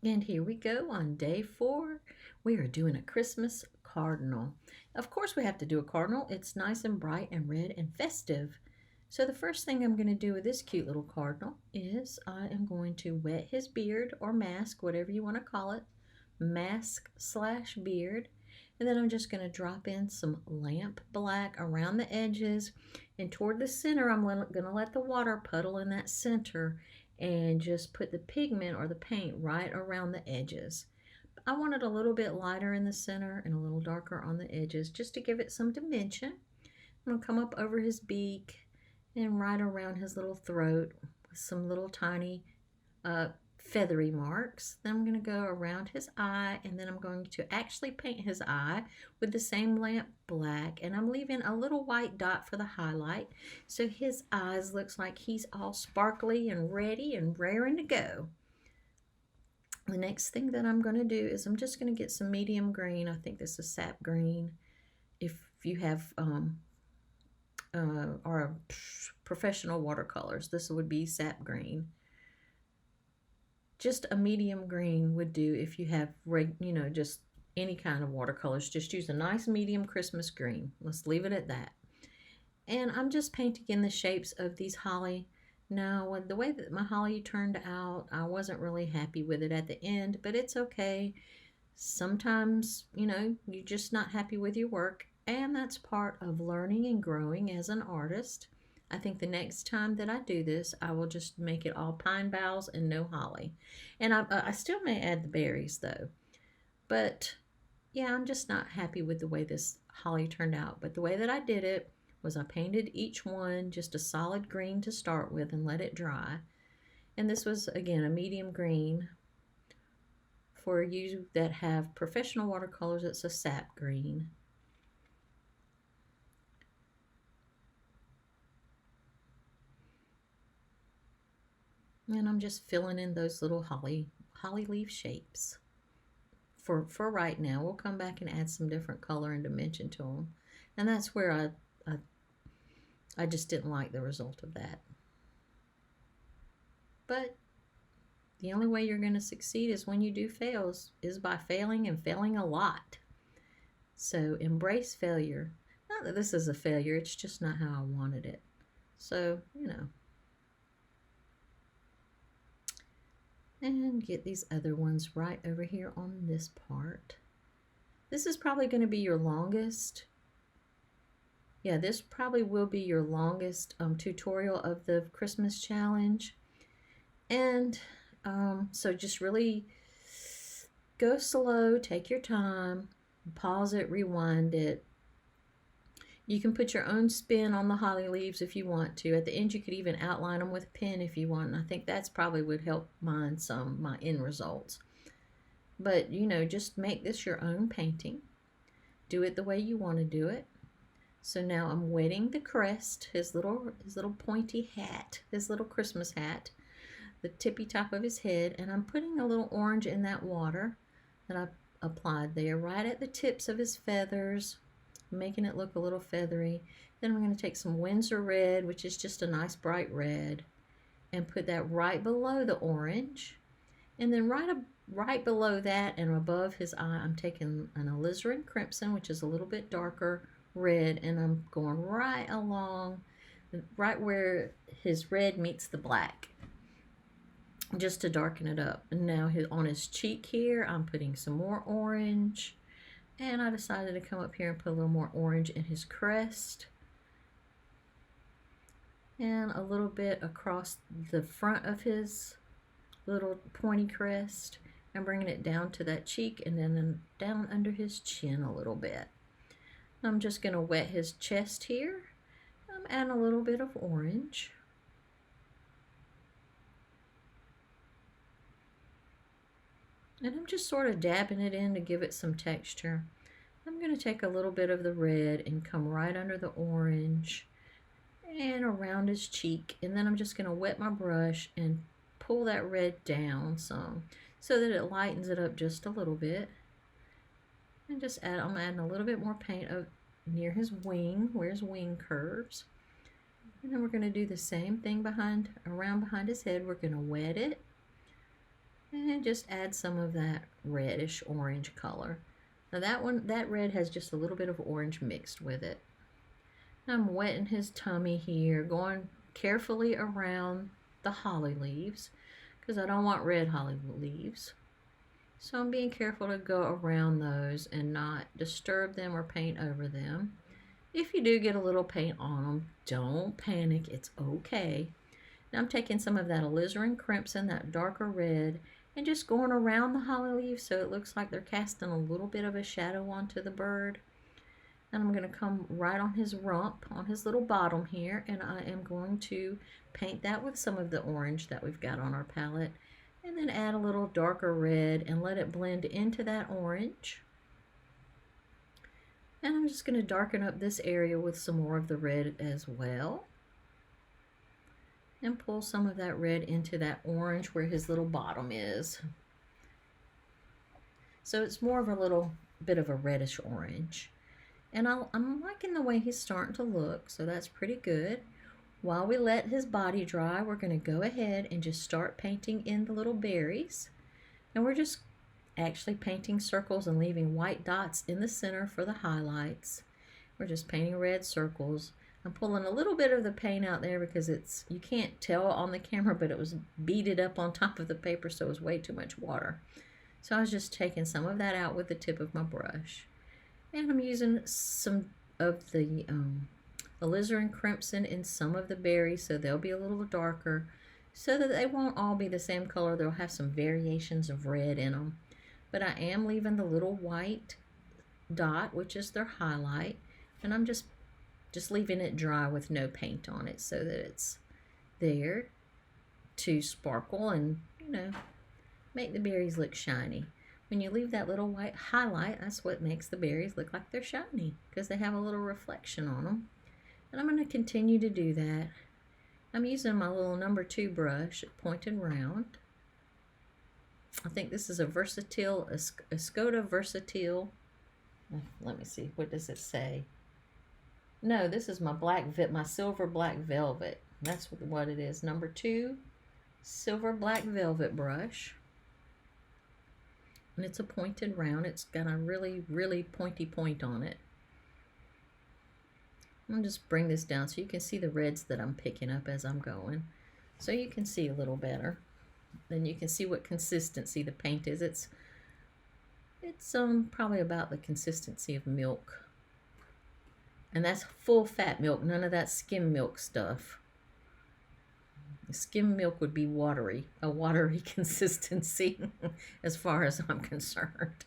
And here we go on day 4. We are doing a Christmas cardinal. Of course we have to do a cardinal. It's nice and bright and red and festive. So the first thing I'm going to do with this cute little cardinal is I am going to wet his beard or mask, whatever you want to call it. Mask slash beard. And then I'm just going to drop in some lamp black around the edges. And toward the center, I'm going to let the water puddle in that center and just put the pigment or the paint right around the edges. I want it a little bit lighter in the center and a little darker on the edges just to give it some dimension. I'm going to come up over his beak and right around his little throat with some little tiny feathery marks. Then I'm going to go around his eye, and then I'm going to actually paint his eye with the same lamp black, and I'm leaving a little white dot for the highlight so his eyes looks like he's all sparkly and ready and raring to go. The next thing that I'm going to do is I'm just going to get some medium green. I think this is sap green. If you have or professional watercolors, this would be sap green. Just a medium green would do if you have, just any kind of watercolors. Just use a nice medium Christmas green. Let's leave it at that. And I'm just painting in the shapes of these holly. Now, the way that my holly turned out, I wasn't really happy with it at the end, but it's okay. Sometimes, you're just not happy with your work, and that's part of learning and growing as an artist. I think the next time that I do this, I will just make it all pine boughs and no holly. And I still may add the berries though. But yeah, I'm just not happy with the way this holly turned out. But the way that I did it was I painted each one just a solid green to start with and let it dry. And this was, again, a medium green. For you that have professional watercolors, it's a sap green. And I'm just filling in those little holly leaf shapes for right now. We'll come back and add some different color and dimension to them. And that's where I just didn't like the result of that. But the only way you're going to succeed is when you do fails, is by failing and failing a lot. So embrace failure. Not that this is a failure, it's just not how I wanted it. So, and get these other ones right over here on this part. This is probably going to be your longest. Yeah, this probably will be your longest tutorial of the Christmas challenge. And so just really go slow, take your time, pause it, rewind it. You can put your own spin on the holly leaves if you want to. At the end, you could even outline them with a pen if you want. And I think that's probably would help my end results. But, just make this your own painting. Do it the way you want to do it. So now I'm wetting the crest, his little pointy hat, his little Christmas hat, the tippy top of his head. And I'm putting a little orange in that water that I applied there, right at the tips of his feathers, making it look a little feathery. Then we're going to take some Windsor red, which is just a nice bright red, and put that right below the orange. And then right below that and above his eye, I'm taking an alizarin crimson, which is a little bit darker red, and I'm going right along, right where his red meets the black, just to darken it up. And now on his cheek here, I'm putting some more orange. And I decided to come up here and put a little more orange in his crest. And a little bit across the front of his little pointy crest. And bringing it down to that cheek and then down under his chin a little bit. I'm just going to wet his chest here. I'm adding a little bit of orange. And I'm just sort of dabbing it in to give it some texture. I'm going to take a little bit of the red and come right under the orange and around his cheek. And then I'm just going to wet my brush and pull that red down some so that it lightens it up just a little bit. And I'm adding a little bit more paint near his wing, where his wing curves. And then we're going to do the same thing around behind his head. We're going to wet it. And just add some of that reddish orange color. Now that red has just a little bit of orange mixed with it. I'm wetting his tummy here, going carefully around the holly leaves because I don't want red holly leaves. So I'm being careful to go around those and not disturb them or paint over them. If you do get a little paint on them, don't panic, it's okay. Now I'm taking some of that alizarin crimson, that darker red, and just going around the holly leaves so it looks like they're casting a little bit of a shadow onto the bird. And I'm going to come right on his rump, on his little bottom here, and I am going to paint that with some of the orange that we've got on our palette, and then add a little darker red and let it blend into that orange. And I'm just going to darken up this area with some more of the red as well, and pull some of that red into that orange where his little bottom is. So it's more of a little bit of a reddish orange. And I'm liking the way he's starting to look, so that's pretty good. While we let his body dry, we're going to go ahead and just start painting in the little berries. And we're just actually painting circles and leaving white dots in the center for the highlights. We're just painting red circles. I'm pulling a little bit of the paint out there because you can't tell on the camera, but it was beaded up on top of the paper, so it was way too much water. So I was just taking some of that out with the tip of my brush. And I'm using some of the alizarin crimson in some of the berries, so they'll be a little darker, so that they won't all be the same color. They'll have some variations of red in them. But I am leaving the little white dot, which is their highlight, and I'm just leaving it dry with no paint on it so that it's there to sparkle and, make the berries look shiny. When you leave that little white highlight, that's what makes the berries look like they're shiny, because they have a little reflection on them. And I'm going to continue to do that. I'm using my little number 2 brush, pointed round. I think this is a Escoda Versatile. Let me see, what does it say? No, this is my silver black velvet. That's what it is. Number 2 silver black velvet brush. And it's a pointed round. It's got a really, really pointy point on it. I'll just bring this down so you can see the reds that I'm picking up as I'm going. So you can see a little better. Then you can see what consistency the paint is. It's probably about the consistency of milk. And that's full fat milk, none of that skim milk stuff. Skim milk would be a watery consistency as far as I'm concerned.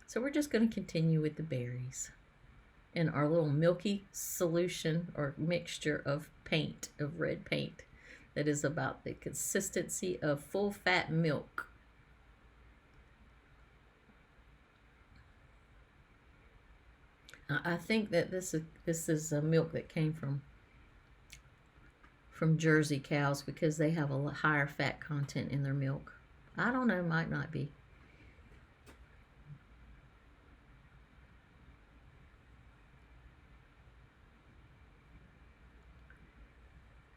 So we're just going to continue with the berries and our little milky solution or mixture of paint, of red paint, that is about the consistency of full fat milk. I think that this is a milk that came from Jersey cows because they have a higher fat content in their milk. I don't know, might not be.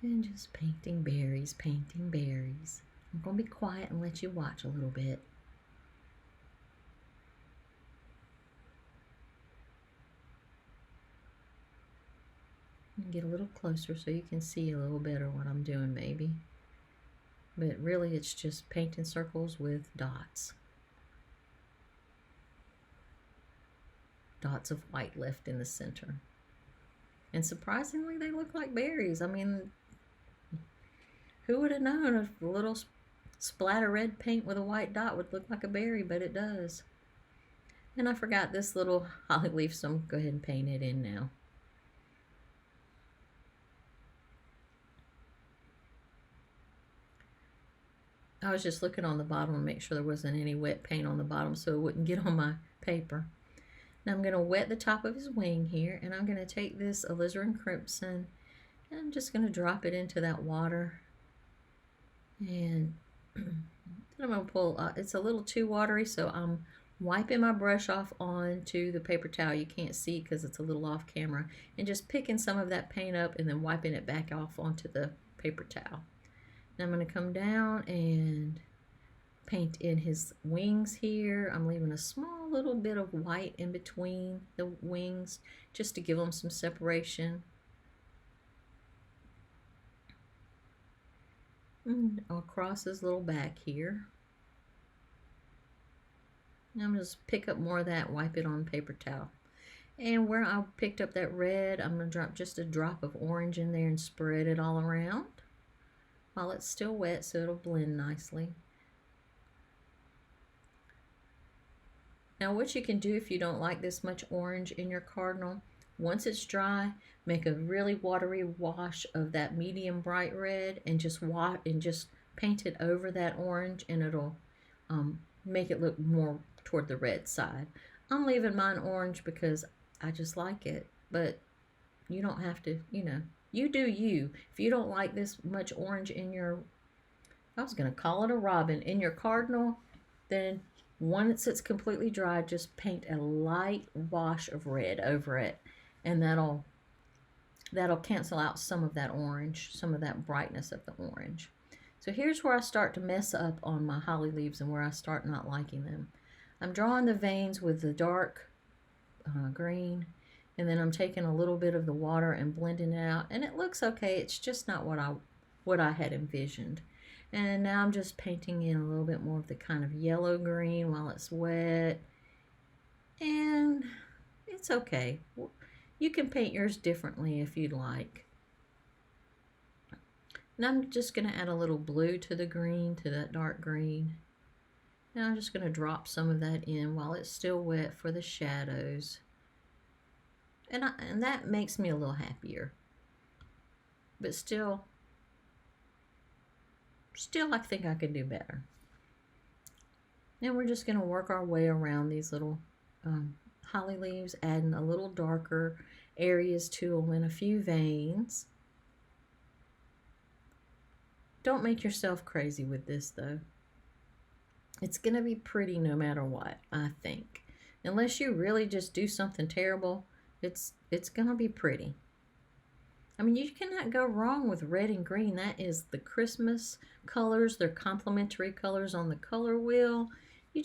And just painting berries, painting berries. I'm going to be quiet and let you watch a little bit. Get a little closer so you can see a little better what I'm doing maybe. But really it's just painting circles with dots. Dots of white left in the center. And surprisingly they look like berries. I mean, who would have known if a little splatter red paint with a white dot would look like a berry, but it does. And I forgot this little holly leaf, so I'm going to go ahead and paint it in now. I was just looking on the bottom to make sure there wasn't any wet paint on the bottom so it wouldn't get on my paper. Now I'm going to wet the top of his wing here, and I'm going to take this alizarin crimson and I'm just going to drop it into that water. And then I'm going to pull, it's a little too watery, so I'm wiping my brush off onto the paper towel. You can't see because it's a little off camera, and just picking some of that paint up and then wiping it back off onto the paper towel. Now I'm going to come down and paint in his wings here. I'm leaving a small little bit of white in between the wings just to give them some separation. And across his little back here. I'm going to just pick up more of that, wipe it on paper towel. And where I picked up that red, I'm going to drop just a drop of orange in there and spread it all around while it's still wet so it'll blend nicely. Now what you can do if you don't like this much orange in your cardinal, once it's dry, make a really watery wash of that medium bright red and just paint it over that orange, and it'll make it look more toward the red side. I'm leaving mine orange because I just like it, but you don't have to, you do you. If you don't like this much orange in your, I was going to call it a robin, in your cardinal, then once it's completely dry, just paint a light wash of red over it, and that'll cancel out some of that orange, some of that brightness of the orange. So here's where I start to mess up on my holly leaves and where I start not liking them. I'm drawing the veins with the dark green, and then I'm taking a little bit of the water and blending it out, and it looks okay. It's just not what I had envisioned. And now I'm just painting in a little bit more of the kind of yellow green while it's wet, and it's okay. You can paint yours differently if you'd like. And I'm just going to add a little blue to the green, to that dark green. Now I'm just going to drop some of that in while it's still wet for the shadows. And that makes me a little happier. But still I think I could do better. And we're just going to work our way around these little holly leaves, adding a little darker areas to them and a few veins. Don't make yourself crazy with this though. It's going to be pretty no matter what, I think. Unless you really just do something terrible, it's going to be pretty. I mean, you cannot go wrong with red and green. That is the Christmas colors. They're complementary colors on the color wheel. You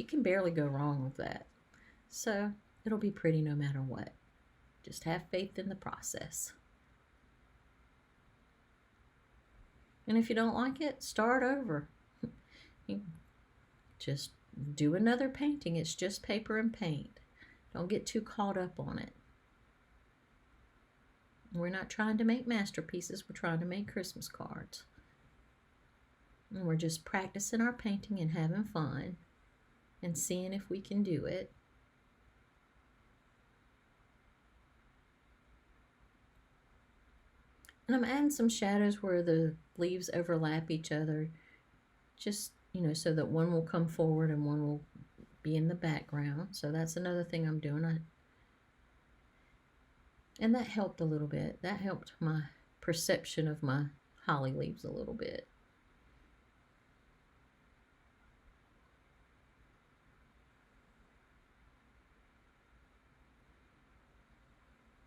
can barely go wrong with that. So it'll be pretty no matter what. Just have faith in the process. And if you don't like it, start over. You just do another painting. It's just paper and paint. Don't get too caught up on it. We're not trying to make masterpieces. We're trying to make Christmas cards. And we're just practicing our painting and having fun and seeing if we can do it. And I'm adding some shadows where the leaves overlap each other, just, so that one will come forward and one will be in the background. So that's another thing I'm doing. And that helped a little bit. That helped my perception of my holly leaves a little bit.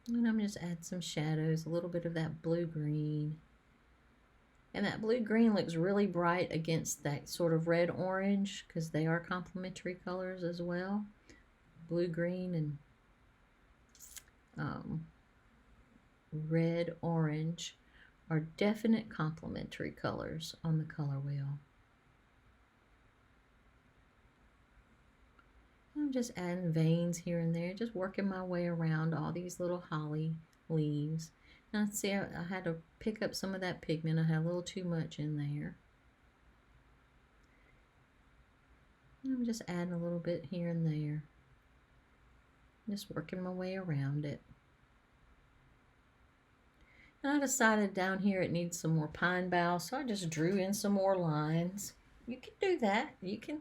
And I'm just add some shadows, a little bit of that blue-green. And that blue-green looks really bright against that sort of red-orange because they are complementary colors as well. Blue-green and red-orange are definite complementary colors on the color wheel. I'm just adding veins here and there, just working my way around all these little holly leaves. Now see, I had to pick up some of that pigment. I had a little too much in there. I'm just adding a little bit here and there. Just working my way around it. And I decided down here it needs some more pine boughs, so I just drew in some more lines. You can do that. You can,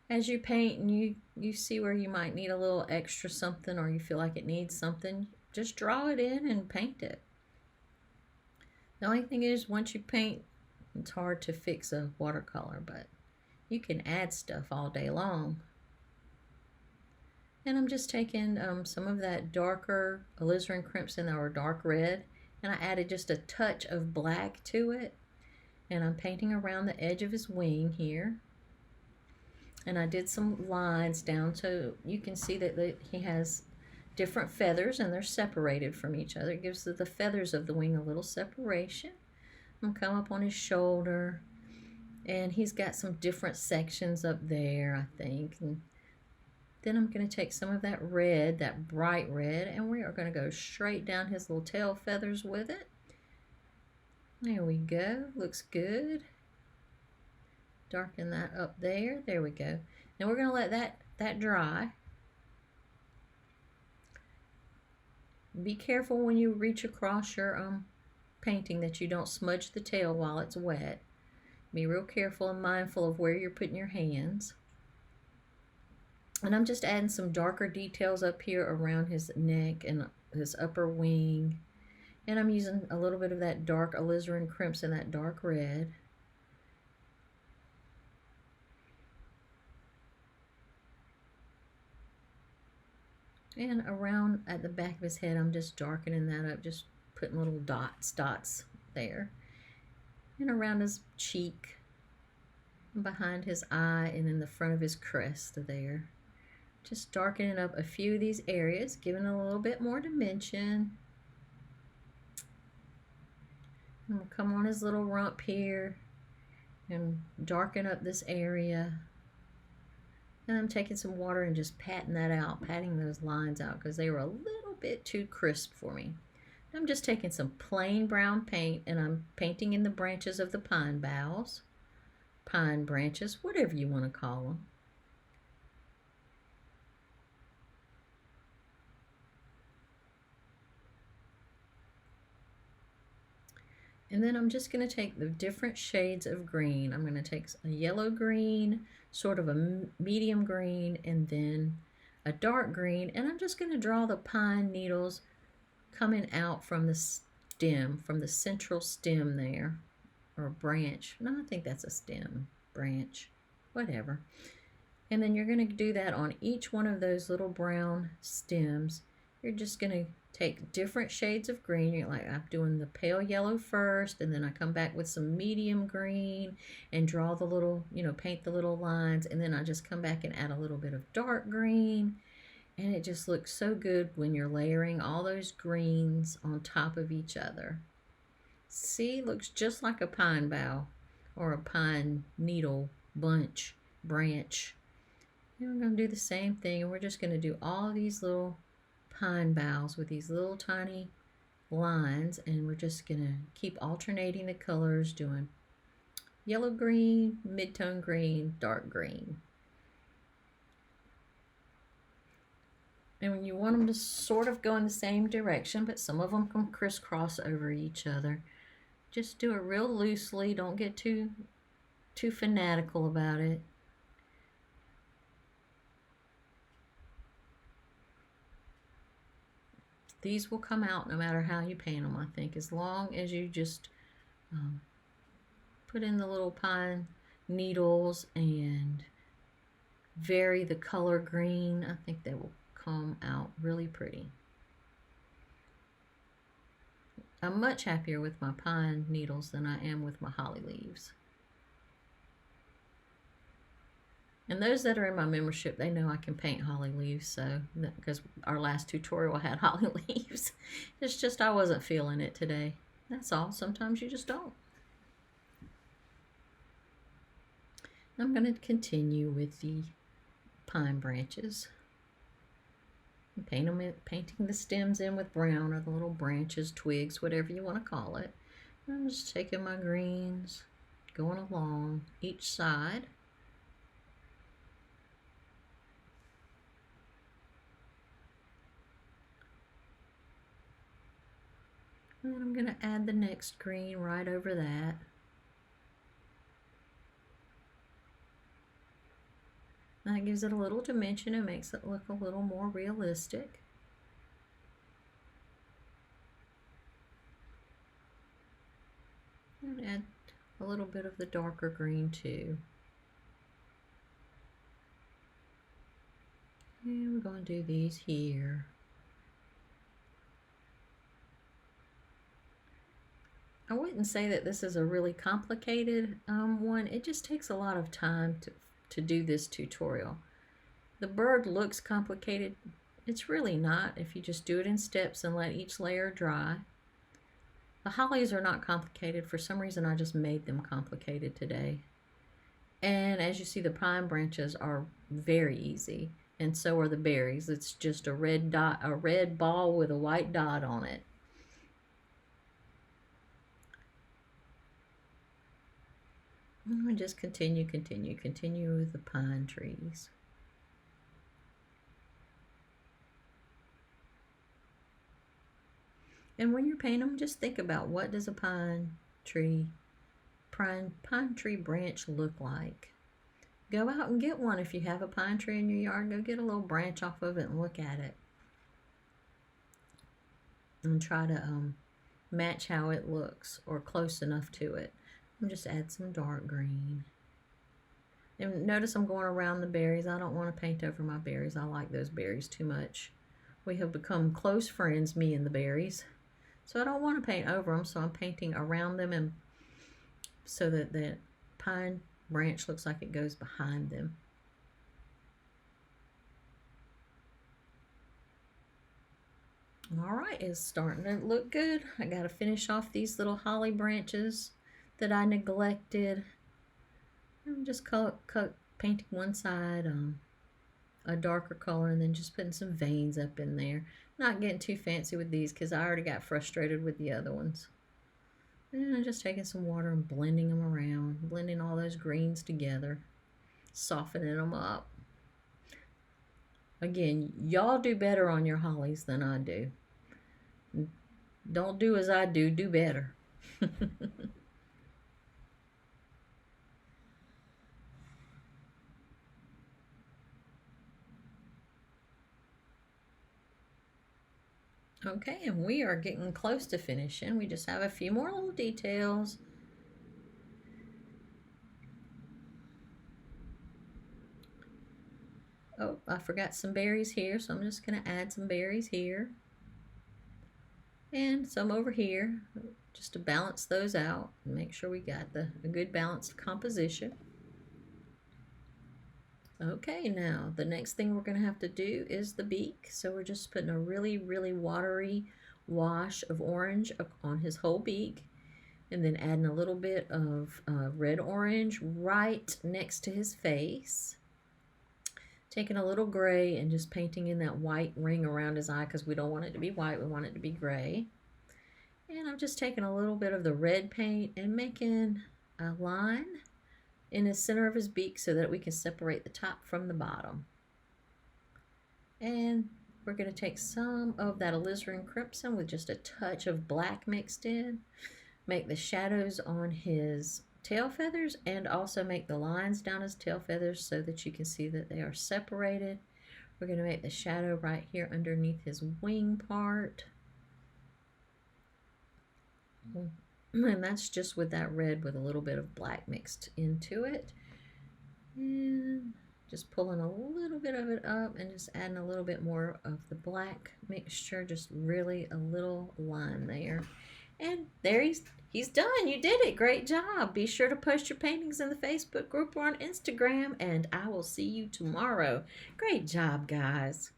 as you paint and you see where you might need a little extra something or you feel like it needs something, just draw it in and paint it. The only thing is, once you paint, it's hard to fix a watercolor, but you can add stuff all day long. And I'm just taking some of that darker alizarin crimson or dark red, and I added just a touch of black to it. And I'm painting around the edge of his wing here. And I did some lines down so you can see that he has different feathers and they're separated from each other. It gives the feathers of the wing a little separation. I'm going to come up on his shoulder, and he's got some different sections up there, I think. And then I'm going to take some of that red, that bright red, and we are going to go straight down his little tail feathers with it. There we go. Looks good. Darken that up there. There we go. Now we're going to let that dry. Be careful when you reach across your painting that you don't smudge the tail while it's wet. Be real careful and mindful of where you're putting your hands. And I'm just adding some darker details up here around his neck and his upper wing. And I'm using a little bit of that dark alizarin crimson, that dark red. And around at the back of his head, I'm just darkening that up, just putting little dots there. And around his cheek, and behind his eye, and in the front of his crest there. Just darkening up a few of these areas, giving it a little bit more dimension. And we'll come on his little rump here and darken up this area. And I'm taking some water and just patting that out, patting those lines out because they were a little bit too crisp for me. I'm just taking some plain brown paint and I'm painting in the branches of the pine boughs, pine branches, whatever you want to call them. And then I'm just going to take the different shades of green. I'm going to take a yellow green, sort of a medium green, and then a dark green. And I'm just going to draw the pine needles coming out from the stem, from the central stem there, or branch. No, I think that's a stem, branch, whatever. And then you're going to do that on each one of those little brown stems. You're just going to take different shades of green. You're like, I'm doing the pale yellow first, and then I come back with some medium green and draw the little, paint the little lines, and then I just come back and add a little bit of dark green, and it just looks so good when you're layering all those greens on top of each other. See, looks just like a pine bough or a pine needle bunch, branch. And we're going to do the same thing, and we're just going to do all these little pine boughs with these little tiny lines, and we're just gonna keep alternating the colors, doing yellow green, mid-tone green, dark green. And when you want them to sort of go in the same direction, but some of them can crisscross over each other, just do it real loosely. Don't get too fanatical about it. These will come out no matter how you paint them, I think, as long as you just put in the little pine needles and vary the color green. I think they will come out really pretty. I'm much happier with my pine needles than I am with my holly leaves. And those that are in my membership, they know I can paint holly leaves, so because our last tutorial had holly leaves. It's just I wasn't feeling it today. That's all. Sometimes you just don't. I'm going to continue with the pine branches. Painting the stems in with brown, or the little branches, twigs, whatever you want to call it. I'm just taking my greens, going along each side. And then I'm going to add the next green right over that. That gives it a little dimension and makes it look a little more realistic. And add a little bit of the darker green too. And we're going to do these here. I wouldn't say that this is a really complicated one. It just takes a lot of time to do this tutorial. The bird looks complicated. It's really not if you just do it in steps and let each layer dry. The hollies are not complicated. For some reason, I just made them complicated today. And as you see, the pine branches are very easy, and so are the berries. It's just a red dot, a red ball with a white dot on it. And just continue with the pine trees. And when you're painting them, just think about, what does a pine tree branch look like? Go out and get one. If you have a pine tree in your yard, go get a little branch off of it and look at it. And try to match how it looks, or close enough to it. And just add some dark green. And notice I'm going around the berries. I don't want to paint over my berries. I like those berries too much. We have become close friends, me and the berries. So I don't want to paint over them, so I'm painting around them, and so that the pine branch looks like it goes behind them. All right, it's starting to look good. I got to finish off these little holly branches that I neglected. I'm just painting one side a darker color, and then just putting some veins up in there. Not getting too fancy with these because I already got frustrated with the other ones. And I'm just taking some water and blending them around, blending all those greens together, softening them up. Again, y'all do better on your hollies than I do. Don't do as I do, do better. Okay, and we are getting close to finishing. We just have a few more little details. Oh, I forgot some berries here, so I'm just going to add some berries here. And some over here, just to balance those out and make sure we got a good balanced composition. Okay, now the next thing we're going to have to do is the beak. So we're just putting a really, really watery wash of orange on his whole beak, and then adding a little bit of red orange right next to his face. Taking a little gray and just painting in that white ring around his eye, because we don't want it to be white, we want it to be gray. And I'm just taking a little bit of the red paint and making a line in the center of his beak so that we can separate the top from the bottom. And we're going to take some of that alizarin crimson with just a touch of black mixed in, make the shadows on his tail feathers, and also make the lines down his tail feathers so that you can see that they are separated. We're going to make the shadow right here underneath his wing part. And that's just with that red with a little bit of black mixed into it. And just pulling a little bit of it up and just adding a little bit more of the black mixture, just really a little line there. And there he's done. You did it. Great job. Be sure to post your paintings in the Facebook group or on Instagram, and I will see you tomorrow. Great job, guys.